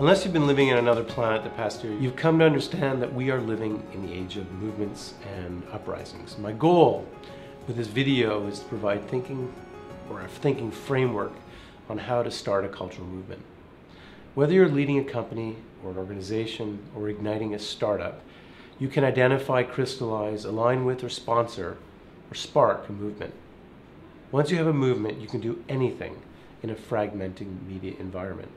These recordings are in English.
Unless you've been living in another planet the past year, you've come to understand that we are living in the age of movements and uprisings. My goal with this video is to provide a thinking framework on how to start a cultural movement. Whether you're leading a company or an organization or igniting a startup, you can identify, crystallize, align with, or sponsor or spark a movement. Once you have a movement, you can do anything in a fragmenting media environment.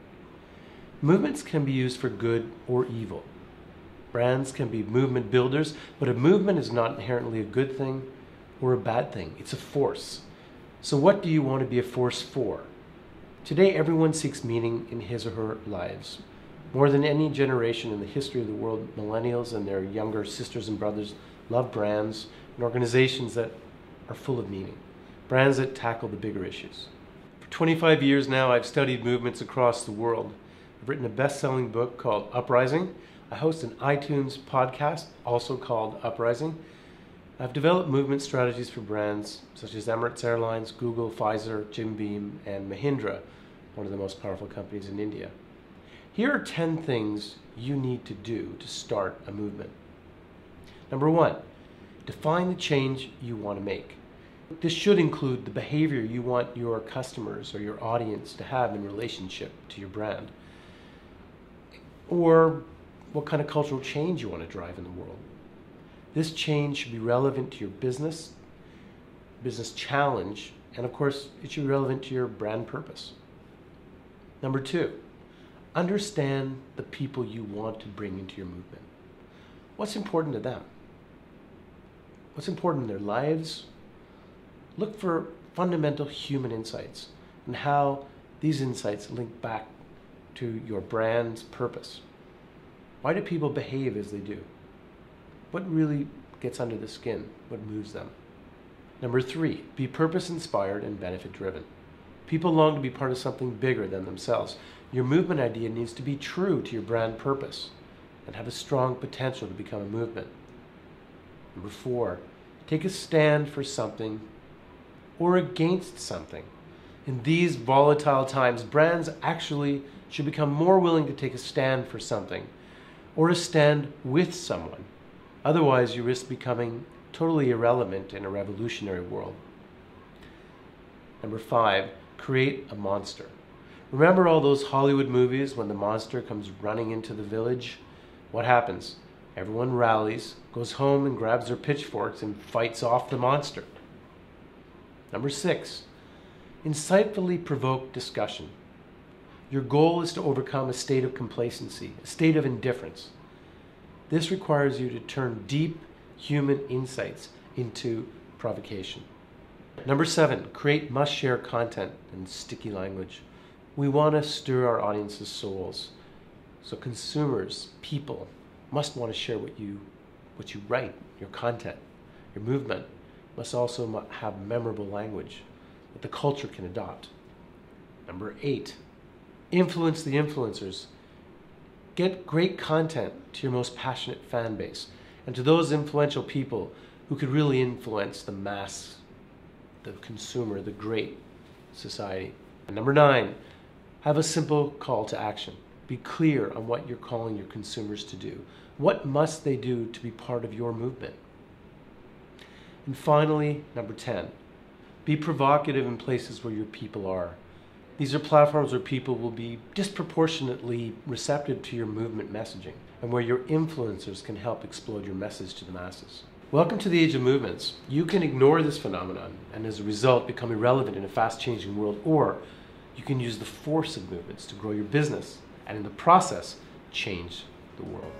Movements can be used for good or evil. Brands can be movement builders, but a movement is not inherently a good thing or a bad thing. It's a force. So what do you want to be a force for? Today, everyone seeks meaning in his or her lives. More than any generation in the history of the world, millennials and their younger sisters and brothers love brands and organizations that are full of meaning. Brands that tackle the bigger issues. For 25 years now, I've studied movements across the world. I've written a best-selling book called Uprising. I host an iTunes podcast, also called Uprising. I've developed movement strategies for brands such as Emirates Airlines, Google, Pfizer, Jim Beam, and Mahindra, one of the most powerful companies in India. Here are 10 things you need to do to start a movement. Number 1, define the change you want to make. This should include the behavior you want your customers or your audience to have in relationship to your brand, or what kind of cultural change you want to drive in the world. This change should be relevant to your business challenge, and of course, it should be relevant to your brand purpose. Number 2, understand the people you want to bring into your movement. What's important to them? What's important in their lives? Look for fundamental human insights and how these insights link back to your brand's purpose. Why do people behave as they do? What really gets under the skin? What moves them? Number 3, be purpose-inspired and benefit-driven. People long to be part of something bigger than themselves. Your movement idea needs to be true to your brand purpose and have a strong potential to become a movement. Number 4, take a stand for something or against something. In these volatile times, brands actually should become more willing to take a stand for something or a stand with someone. Otherwise, you risk becoming totally irrelevant in a revolutionary world. Number 5, create a monster. Remember all those Hollywood movies when the monster comes running into the village? What happens? Everyone rallies, goes home and grabs their pitchforks and fights off the monster. Number 6, insightfully provoke discussion. Your goal is to overcome a state of complacency, a state of indifference. This requires you to turn deep human insights into provocation. Number 7, create must-share content and sticky language. We want to stir our audience's souls. So consumers, people, must want to share what you write, your content. Your movement must also have memorable language that the culture can adopt. Number 8, influence the influencers. Get great content to your most passionate fan base and to those influential people who could really influence the mass, the consumer, the great society. And number 9, have a simple call to action. Be clear on what you're calling your consumers to do. What must they do to be part of your movement? And finally, number 10, be provocative in places where your people are. These are platforms where people will be disproportionately receptive to your movement messaging and where your influencers can help explode your message to the masses. Welcome to the age of movements. You can ignore this phenomenon and as a result become irrelevant in a fast-changing world, or you can use the force of movements to grow your business and in the process change the world.